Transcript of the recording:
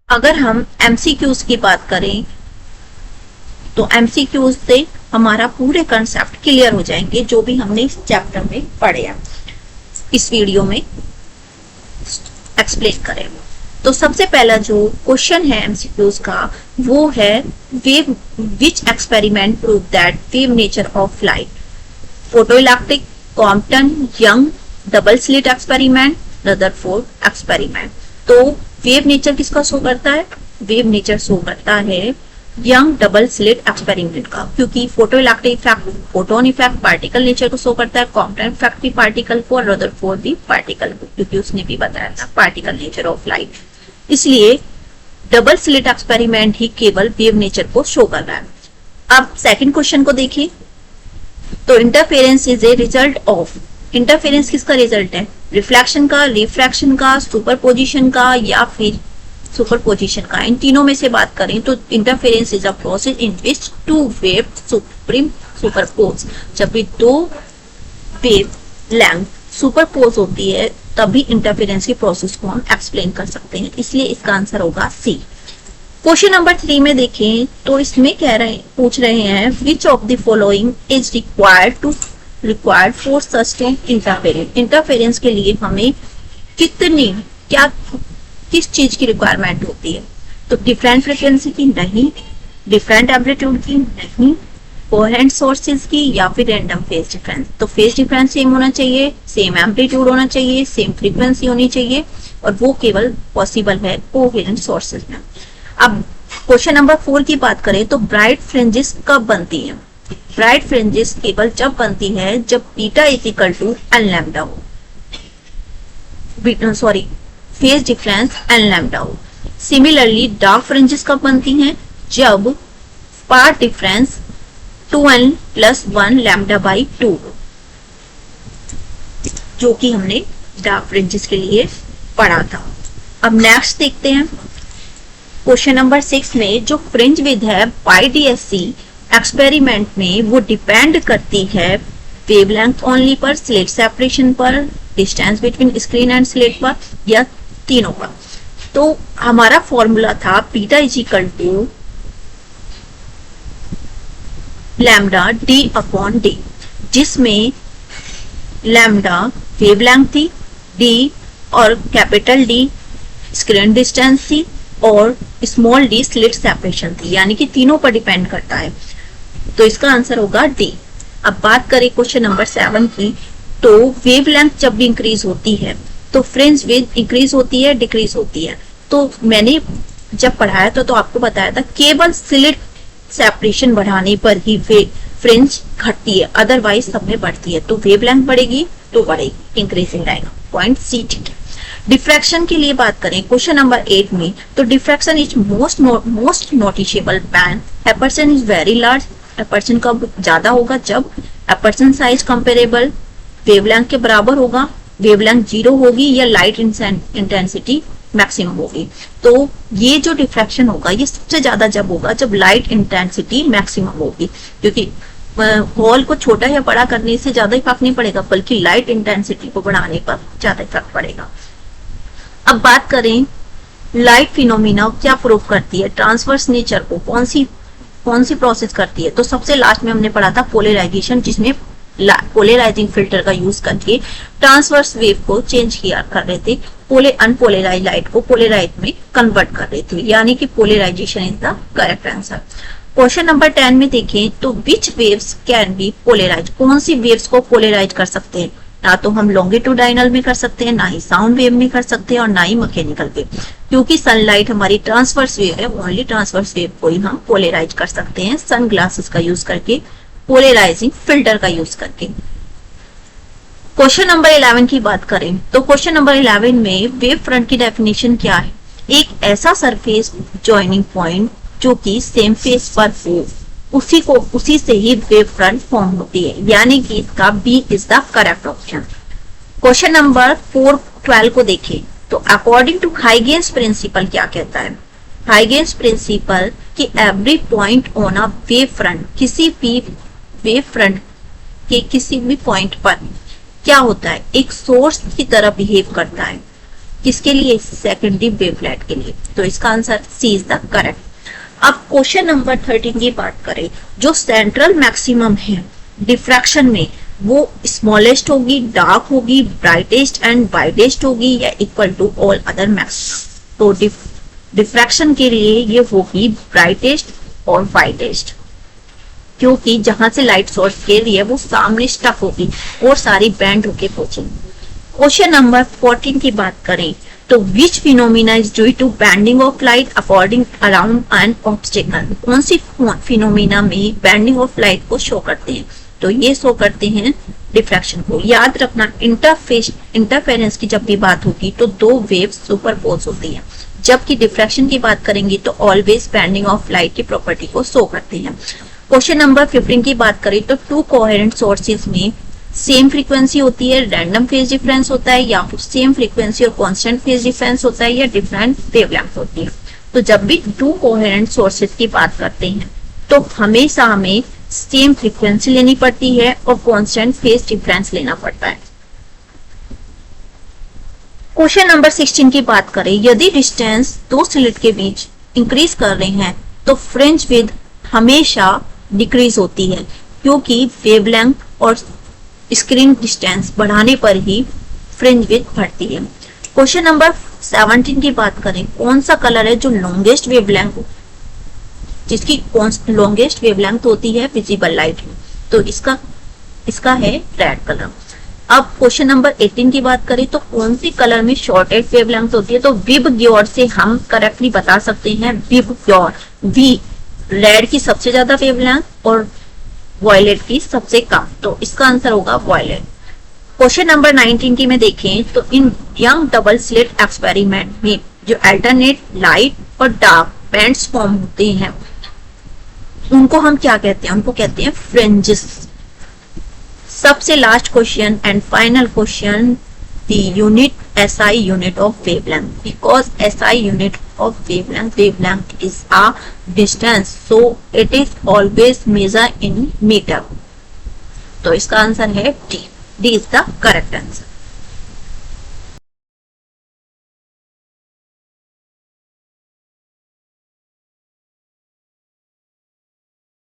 अगर हम एमसीक्यूज की बात करें तो एमसीक्यूज से हमारा पूरे कंसेप्ट क्लियर हो जाएंगे जो भी हमने इस चैप्टर में पढ़े हैं, इस वीडियो में एक्सप्लेन करें। तो सबसे पहला जो क्वेश्चन है एमसीक्यूज का वो है wave which experiment prove that wave nature of light, photoelectric, Compton, young, double slit experiment, Rutherford experiment. तो वेव नेचर किसका शो करता है? वेव नेचर शो करता है यंग डबल स्लिट एक्सपेरिमेंट का, क्योंकि photoelectric effect photon effect particle nature को show करता है, कॉम्पटन इफेक्ट भी पार्टिकल को, और रदरफोर्ड भी पार्टिकल को, क्योंकि उसने भी बताया था पार्टिकल नेचर ऑफ लाइट। इसलिए डबल स्लिट एक्सपेरिमेंट ही केवल वेव नेचर को शो कर रहा है। अब सेकंड क्वेश्चन को देखिए, तो interference is a result of, interference किसका रिजल्ट है? रिफ्लेक्शन का, रिफ्रैक्शन का, सुपरपोजिशन का, या फिर सुपरपोजिशन का। इन तीनों में से बात करें तो interference is a process in which two wave superpose, जब भी दो वेव लेंथ सुपरपोज होती है तभी इंटरफेरेंस की प्रोसेस को हम एक्सप्लेन कर सकते हैं, इसलिए इसका आंसर होगा सी। क्वेश्चन नंबर 3 में देखें तो इसमें पूछ रहे हैं which of the following is required for sustain interference, interference के लिए हमें किस चीज की रिक्वायरमेंट होती है? तो डिफरेंट फ्रीक्वेंसी की नहीं, डिफरेंट एम्पलीट्यूड की नहीं, कोहेरेंट सोर्सेज की, या फिर रैंडम फेज डिफरेंस। तो फेज डिफरेंस सेम होना चाहिए, सेम एम्पलीट्यूड होना चाहिए, सेम फ्रीक्वेंसी होनी चाहिए, और वो केवल पॉसिबल है कोहेरेंट सोर्सेज में। अब क्वेश्चन नंबर 4 की बात करें तो ब्राइट फ्रिंजेस कब बनती है? ब्राइट फ्रिंजेस केवल जब बनती है जब beta is equal to n lambda हो, sorry phase difference n lambda हो। सिमिलरली डार्क फ्रिंजेस कब बनती हैं? जब path difference 2n + 1 lambda by 2, जो कि हमने डार्क फ्रिंजेस के लिए पढ़ा था। अब नेक्स्ट देखते हैं क्वेश्चन नंबर 6 में जो फ्रिंज विड्थ है पाई DSC एक्सपेरिमेंट में वो डिपेंड करती है वेवलेंथ ओनली पर, स्लिट सेपरेशन पर, distance between screen and slit पर, या तीनों पर। तो हमारा फॉर्मूला था beta is equal to lambda d/d, जिसमें लैम्डा वेवलेंथ थी, d और कैपिटल D स्क्रीन डिस्टेंस थी, और स्मॉल d स्लिट सेपरेशन थी, यानी कि तीनों पर डिपेंड करता है। तो इसका आंसर होगा D। अब बात करें क्वेश्चन नंबर 7 की, तो वेवलेंथ जब भी इंक्रीज होती है तो फ्रिंज विड्थ इंक्रीज होती है, डिक्रीज होती है। तो मैंने जब पढ़ाया था तो आपको बताया था केवल स्लिट सेपरेशन बढ़ाने पर ही फ्रिंज घटती है, अदरवाइज सब में बढ़ती है। तो वेवलेंथ बढ़ेगी तो बढ़ेगी, इंक्रीजिंग रहेगा। पॉइंट सी ठीक है। डिफ्रैक्शन के लिए बात करें क्वेश्चन नंबर 8 में, तो diffraction is most noticeable when aperture is very large, aperture कब ज्यादा होगा? जब एपर्चर साइज कंपेरेबल वेवलेंथ के बराबर होगा, वेवलेंथ 0 होगी, या लाइट इंटेंसिटी मैक्सिमम होगी। तो ये जो डिफ्रैक्शन होगा ये सबसे ज्यादा जब होगा जब लाइट इंटेंसिटी मैक्सिमम होगी, क्योंकि हॉल को छोटा या बड़ा करने से ज्यादा इफेक्ट नहीं पड़ेगा, बल्कि लाइट इंटेंसिटी को बढ़ाने पर ज्यादा इफेक्ट पड़ेगा। अब बात करें लाइट फिनोमिना क्या प्रूव करती है, ट्रांसवर्स नेचर को कौन सी प्रोसेस करती है? तो सबसे लास्ट में हमने पढ़ा था पोलराइजेशन, जिसमें पोलराइजिंग फिल्टर का यूज करके ट्रांसवर्स वेव को चेंज किया कर रहे थे, अनपोलराइज लाइट को पोलराइज में कन्वर्ट कर रहे थे, यानी कि polarization is the correct answer. Question number 10 में देखें तो which waves can be polarize, कौन सी वेव्स को पोलराइज कर सकते हैं? ना तो हम लॉन्गिट्यूडाइनल में कर सकते हैं, ना ही साउंड वेव में कर सकते हैं, और ना ही मैकेनिकल वेव, क्योंकि सनलाइट हमारी ट्रांसवर्स वेव है, ओनली ट्रांसवर्स वेव को ही हम पोलराइज कर सकते हैं सन ग्लासेस का यूज करके, पोलराइजिंग फिल्टर का यूज करके। क्वेश्चन नंबर 11 की बात करें तो क्वेश्चन नंबर 11 में वेव फ्रंट की डेफिनेशन क्या है? एक ऐसा सरफेस जॉइनिंग पॉइंट जो कि सेम फेस पर हो, उसी से ही वेव फ्रंट फॉर्म होती है, यानी कि इसका B is the correct option. Question number 12 को देखें तो अकॉर्डिंग टू हाइगेन्स प्रिंसिपल क्या कहता है? हाइगेन्स प्रिंसिपल कि every point on a wave front, किसी भी वेव फ्रंट के किसी भी पॉइंट पर क्या होता है, एक सोर्स की तरह बिहेव करता है। किसके लिए? सेकेंडरी वेवलेट के लिए। तो इसका answer C is the correct. अब क्वेश्चन नंबर 13 की बात करें, जो सेंट्रल मैक्सिमम है डिफ्रैक्शन में, वो स्मॉलेस्ट होगी, डार्क होगी, ब्राइटेस्ट एंड वाइडेस्ट होगी, या equal to all other maximum? तो डिफ्रैक्शन के लिए ये होगी ब्राइटेस्ट और वाइडेस्ट, क्योंकि जहां से लाइट सोर्स के लिए वो सामने स्टक होगी और सारी बैंड होके पहुंचेगी। क्वेश्चन नंबर 14 की बात करें तो which phenomena is due to bending of light according around an obstacle? कौन सी फिनोमिना में बेंडिंग ऑफ लाइट को शो करते हैं? तो ये शो करते हैं डिफ्रैक्शन को। याद रखना, इंटरफेरेंस की जब भी बात होगी तो दो वेव्स सुपरपोज होती हैं, जबकि डिफ्रैक्शन की बात करेंगे तो ऑलवेज बेंडिंग ऑफ लाइट की प्रॉपर्टी को शो करते हैं। क्वेश्चन नंबर 15 की बात करें तो टू कोहेरेंट सोर्सेज में सेम फ्रीक्वेंसी होती है, रैंडम फेज डिफरेंस होता है, या फिर सेम फ्रीक्वेंसी और कांस्टेंट फेज डिफरेंस होता है, या डिफरेंट वेवलेंथ होती है? तो जब भी टू कोहेरेंट सोर्सेज की बात करते हैं तो हमेशा हमें सेम फ्रीक्वेंसी लेनी पड़ती है और कांस्टेंट फेज डिफरेंस लेना पड़ता है। क्वेश्चन नंबर 16 की बात करें, यदि डिस्टेंस दो स्लिट के बीच इंक्रीज कर रहे हैं तो फ्रिंज विड्थ हमेशा डिक्रीज होती है, क्योंकि वेवलेंथ और स्क्रीन डिस्टेंस बढ़ाने पर ही फ्रिंज विड्थ बढ़ती है। क्वेश्चन नंबर 17 की बात करें, कौन सा कलर है जो लॉन्गेस्ट वेवलेंथ, जिसकी लॉन्गेस्ट वेवलेंथ होती है विजिबल लाइट में? तो इसका है रेड कलर। अब क्वेश्चन नंबर 18 की बात करें तो कौन सी कलर में शॉर्टेस्ट वेवलेंथ होती है? तो विबग्योर से हम करेक्टली बता सकते हैं, विबग्योर, वी रेड की सबसे ज्यादा वेवलेंथ और वॉयलेट की सबसे कम, तो इसका आंसर होगा वॉयलेट। क्वेश्चन नंबर 19 की में देखें तो इन यंग डबल स्लिट एक्सपेरिमेंट में जो अल्टरनेट लाइट और डार्क बैंड्स फॉर्म होते हैं उनको हम क्या कहते हैं? उनको कहते हैं फ्रिंजेस। सबसे last question and final question, the unit SI unit of wavelength, because SI unit of wavelength is a distance, so it is always measured in meter. तो इसका आंसर है D. D is the correct answer.